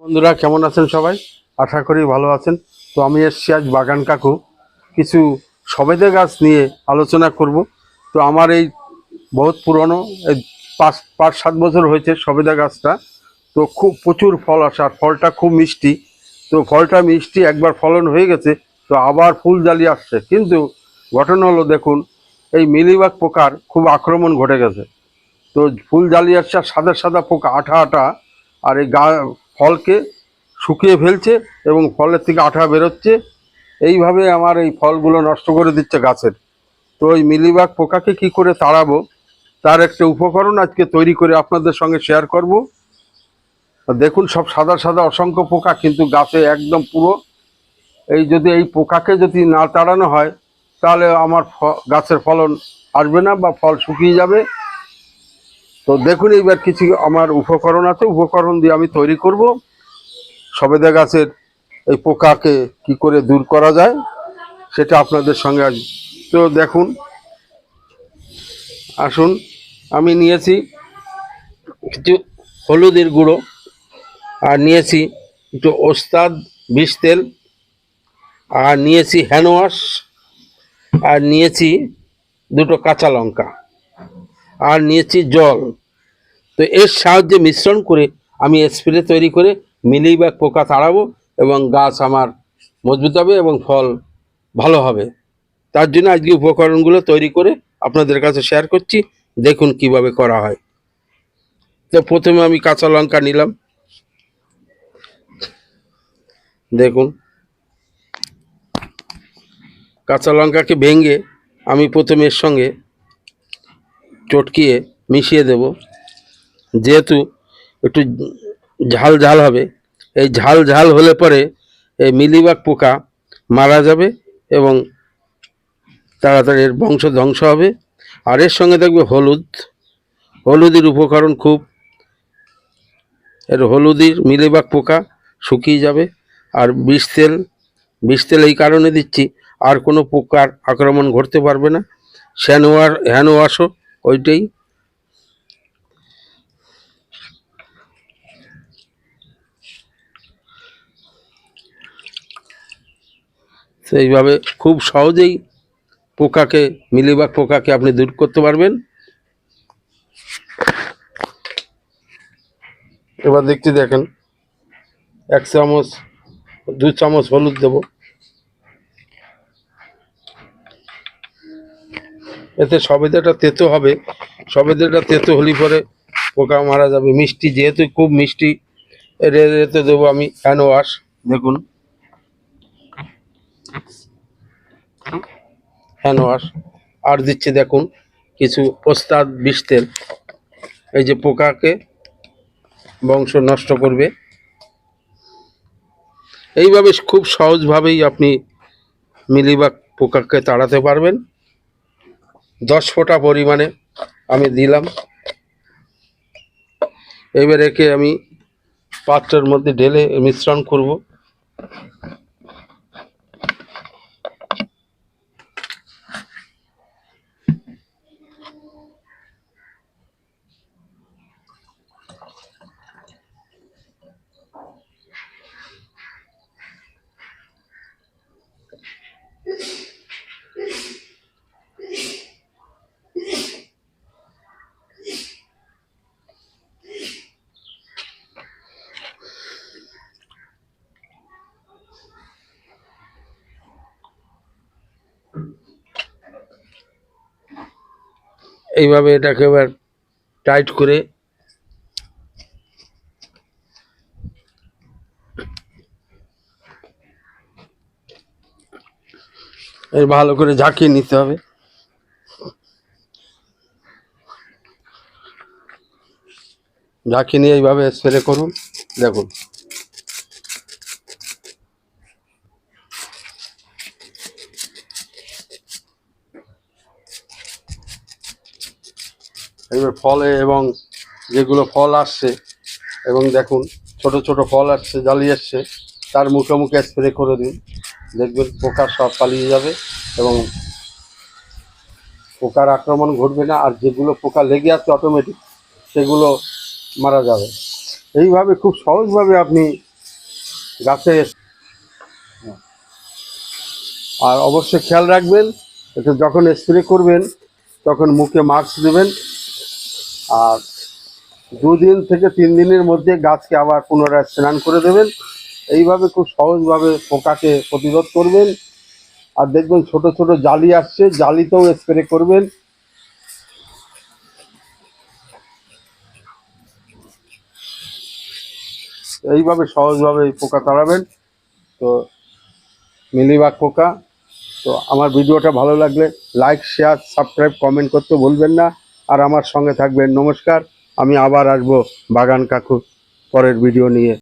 বন্ধুরা কেমন আছেন সবাই? আশা করি ভালো আছেন। তো আমি এসেছি আজ বাগান কাকু কিছু সবেদা গাছ নিয়ে আলোচনা করব। তো আমার এই বহুত পুরনো, এই 5-7 বছর হয়েছে সবেদা গাছটা। তো খুব প্রচুর ফল আসে আর ফলটা খুব মিষ্টি। তো ফলটা মিষ্টি, একবার ফলন হয়ে গেছে, তো আবার ফুল জালি আসছে। কিন্তু ঘটনা হলো, দেখুন, এই মিলিবাগ পোকার খুব আক্রমণ ঘটে গেছে। তো ফুল জালি আসছে আর সাদা সাদা পোকা, আঠা আঠা, আর এই ফলকে শুকিয়ে ফেলছে এবং ফলের থেকে আঠা বেরোচ্ছে। এইভাবে আমার এই ফলগুলো নষ্ট করে দিচ্ছে গাছের। তো ওই মিলিবাগ পোকাকে কি করে তাড়াবো, তার একটা উপকরণ আজকে তৈরি করে আপনাদের সঙ্গে শেয়ার করব। দেখুন, সব সাদা সাদা অসংখ্য পোকা, কিন্তু গাছে একদম পুরো। এই পোকাকে যদি না তাড়ানো হয়, তাহলে আমার গাছের ফলন আসবে না বা ফল শুকিয়ে যাবে। তো দেখুন, এইবার কিছু আমার উপকরণ আছে, উপকরণ দিয়ে আমি তৈরি করব সবেদা গাছের এই পোকাকে কি করে দূর করা যায়, সেটা আপনাদের সঙ্গে আজ। তো দেখুন, আসুন, আমি নিয়েছি কিছু হলুদের গুঁড়ো, আর নিয়েছি একটু ওস্তাদ বিষ তেল, আর নিয়েছি হ্যান্ড ওয়াশ, আর নিয়েছি দুটো কাঁচা লঙ্কা, আর নিয়েছি জল। তো এর সাহায্যে মিশ্রণ করে আমি স্প্রে তৈরি করে মিলিবাগ পোকা তাড়াবো এবং গাছ আমার মজবুত হবে এবং ফল ভালো হবে। তার জন্য আজকে উপকরণগুলো তৈরি করে আপনাদের কাছে শেয়ার করছি। দেখুন কিভাবে করা হয়। তো প্রথমে আমি কাঁচা লঙ্কা নিলাম, দেখুন কাঁচা লঙ্কাকে ভেঙে আমি প্রথমে এর সঙ্গে চটকিয়ে মিশিয়ে দেব। যেহেতু একটু ঝাল ঝাল হবে, এই ঝাল ঝাল হলে পরে এই মিলিবাগ পোকা মারা যাবে এবং তাড়াতাড়ি এর বংশ ধ্বংস হবে। আর এর সঙ্গে দেখবে হলুদের উপকরণ খুব, এর হলুদের মিলিবাগ পোকা শুকিয়ে যাবে। আর বিষ তেল এই কারণে দিচ্ছি, আর কোনো পোকার আক্রমণ ঘটতে পারবে না। হ্যান্ড ওয়াশও ওইটাই। সেইভাবে খুব সহজেই মিলিবাগ পোকাকে আপনি দূর করতে পারবেন। এবার দেখেন, 1-2 চামচ হলুদ দেব। এতে সবেদাটা তেতো হবে, সবেদাটা তেতো হলে পরে পোকা মারা যাবে। মিষ্টি, যেহেতু খুব মিষ্টি, এতে দেবো আমি হ্যান্ড ওয়াশ। দেখুন, হ্যান্ড ওয়াশ। আর দিচ্ছি দেখুন কিছু ওস্তাদ বিষ তেল, এই যে পোকাকে বংশ নষ্ট করবে। এইভাবে খুব সহজভাবেই আপনি মিলিবাগ পোকাকে তাড়াতে পারবেন। 10 ফোঁটা পরিমাণে আমি দিলাম। এবার একে আমি পাত্রের মধ্যে ঢেলে মিশ্রণ করব। এইভাবে এটাকে এবার টাইট করে ভালো করে ঝাঁকিয়ে নিতে হবে। ঝাঁকিয়ে নিয়ে এইভাবে স্প্রে করুন। দেখুন, এবার ফলে এবং যেগুলো ফল আসছে, এবং দেখুন ছোট ছোট ফল আসছে, জালি আসছে, তার মুখে মুখে স্প্রে করে দিন। দেখবেন পোকা সব পালিয়ে যাবে এবং পোকার আক্রমণ ঘটবে না। আর যেগুলো পোকা লেগে আছে অটোমেটিক, সেগুলো মারা যাবে। এইভাবে খুব সহজভাবে আপনি গাছে। আর অবশ্যই খেয়াল রাখবেন, এটা যখন স্প্রে করবেন তখন মুখে মাস্ক দেবেন। আর 2 দিন থেকে 3 দিনের মধ্যে গাছকে আবার পুনরায় স্নান করে দেবেন। এইভাবে খুব সহজভাবে পোকাকে প্রতিরোধ করবেন। আর দেখবেন ছোট ছোট জালি আসছে, জালিতেও স্প্রে করবেন। এইভাবে সহজভাবে এই পোকা তাড়াবেন। তো মিলিবাগ পোকা। তো আমার ভিডিওটা ভালো লাগলে লাইক, শেয়ার, সাবস্ক্রাইব, কমেন্ট করতে ভুলবেন না। আর আমার সঙ্গে থাকবেন। নমস্কার। আমি আবার আসবো বাগান কাকু পরের ভিডিও নিয়ে।